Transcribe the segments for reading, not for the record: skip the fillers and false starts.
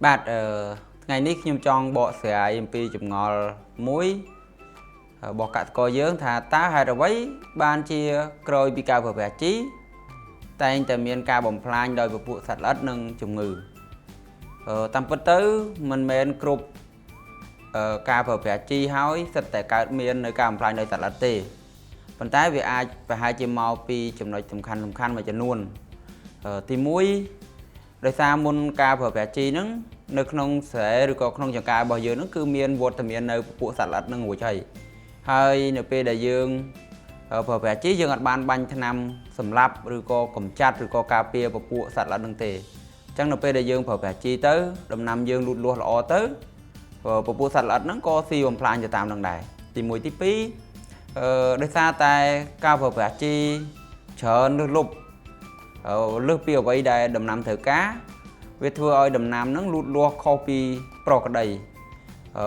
បាទថ្ងៃនេះខ្ញុំចង់បកស្រាយអំពីចម្ងល់មួយរបស់កសិករយើងថាតើហេតុអ្វីបានជាក្រោយពីការប្រើប្រាស់ជីតែងតែមានការបំផ្លាញដោយពពួកសត្វល្អិតនិងជំងឺតាមពិតទៅមិនមែនគ្រប់ការប្រើប្រាស់ជីហើយសិតតែកើតមាននៅការបំផ្លាញដោយសត្វល្អិតទេប៉ុន្តែវាអាចប្រហែលជាមកពីចំណុចសំខាន់មួយចំនួនទី1ដោយសារមុនការប្រើប្រាស់ជីហ្នឹងនៅក្នុងស្រែឬក៏ក្នុងចង្ការរបស់យើងហ្នឹងគឺមានវត្តមាននៅពពួកសត្វល្អិតហ្នឹងរួចហើយនៅពេលដែលយើងប្រើប្រាស់ជីយើងអត់បានបាញ់ថ្នាំសម្លាប់ឬក៏កម្ចាត់ឬក៏ការពារពពួកសត្វល្អិតហ្នឹងទេអញ្ចឹងនៅពេលដែលយើងប្រើប្រាស់ជីទៅដំណាំយើងលូតលាស់ល្អទៅពពួកសត្វល្អិតហ្នឹងក៏ស៊ីបំផ្លាញទៅតាមនឹងដែរទី1ទី2ដោយសារតែការប្រើប្រាស់ជីច្រើនលើសពីអ្វីដែលដំណាំត្រូវការវាធ្វើឲ្យដំណាំហ្នឹងលូតលាស់ខុសពីប្រក្រតី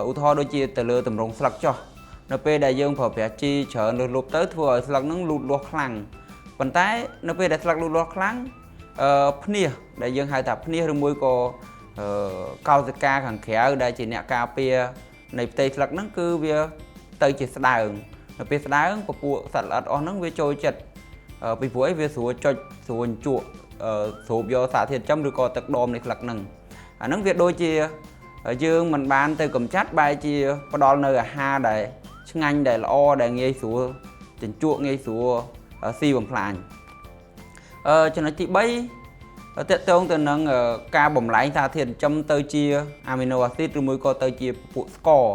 ឧទាហរណ៍ដូចជាទៅលើទម្រង់ស្លឹកចុះនៅពេលដែលយើងប្រើប្រាស់ជីច្រើនលើសទៅធ្វើឲ្យស្លឹកហ្នឹងលូតលាស់ខ្លាំងប៉ុន្តែនៅពេលដែលស្លឹកលូតលាស់ខ្លាំងភ្នាសដែលយើងហៅថាភ្នាសឬមួយក៏កោសិកាខាងក្រៅដែលជាអ្នកការពារនៃផ្ទៃស្លឹកហ្នឹងគឺវាទៅជាស្ដើងនៅពេលស្ដើងពពួកសត្វល្អិតអស់ហ្នឹងវាចូលចិត្តពីព្រោះវាស្រួលចុចស្រួលជក់ស្រូបយកសារធាតុចិញ្ចឹមឬក៏ទឹកដមនៃស្លឹកហ្នឹងអាហ្នឹងវាដូចជាយើងមិនបានទៅកម្ចាត់បែរជាផ្ដល់នៅអាហារដែលឆ្ងាញ់ដែលល្អដែលងាយស្រួលជញ្ជក់ងាយស្រួលស៊ីបំផ្លាញចំណុចទី3តកតងទៅនឹងការបំលែងសារធាតុចិញ្ចឹមទៅជាអាមីណូអាស៊ីតឬមួយក៏ទៅជាពពួកស្ករ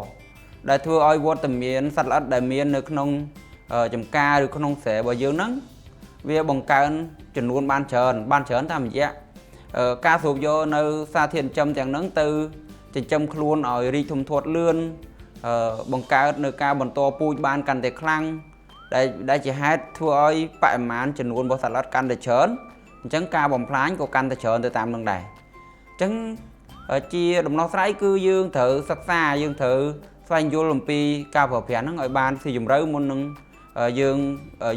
ដែលធ្វើឲ្យវត្តមានសត្វល្អិតដែលមាននៅក្នុងចម្ការឬក្នុងស្រែរបស់យើងហ្នឹងវាបង្កើនចំនួនបានច្រើនតាមរយៈការស្រូបយកនៅសារធាតុចិញ្ចឹមទាំងហ្នឹងទៅចិញ្ចឹមខ្លួនឲ្យរីកធំធាត់លឿនបង្កើតនៅការបន្តពូជបានកាន់តែខ្លាំងដែលជាហេតុធ្វើឲ្យបរិមាណចំនួនរបស់សត្វល្អិតកាន់តែច្រើនអញ្ចឹងការបំផ្លាញក៏កាន់តែច្រើនទៅតាមនឹងដែរអញ្ចឹងជាដំណោះស្រាយគឺយើងត្រូវសិក្សាយើងត្រូវស្វែងយល់អំពីការប្រើប្រាស់ហ្នឹងឲ្យបានស៊ីជម្រៅមុននឹងយើង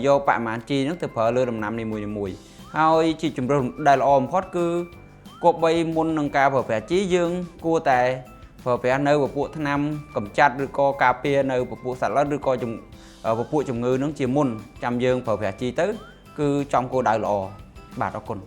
យកបរិមាណជីហ្នឹងទៅប្រើលើដំណាំនីមួយៗហើយជាជម្រើសដែលល្អបំផុតគឺគប្បីមុននឹងការប្រើប្រាស់ជីយើងគួរតែប្រើប្រាស់នៅពពួកថ្នាំកម្ចាត់ឬក៏ការពារនៅពពួកសត្វល្អិតឬក៏ពពួកជំងឺហ្នឹងជាមុនចាំយើងប្រើប្រាស់ជីទៅគឺចំគោលដៅល្អបាទអរគុណ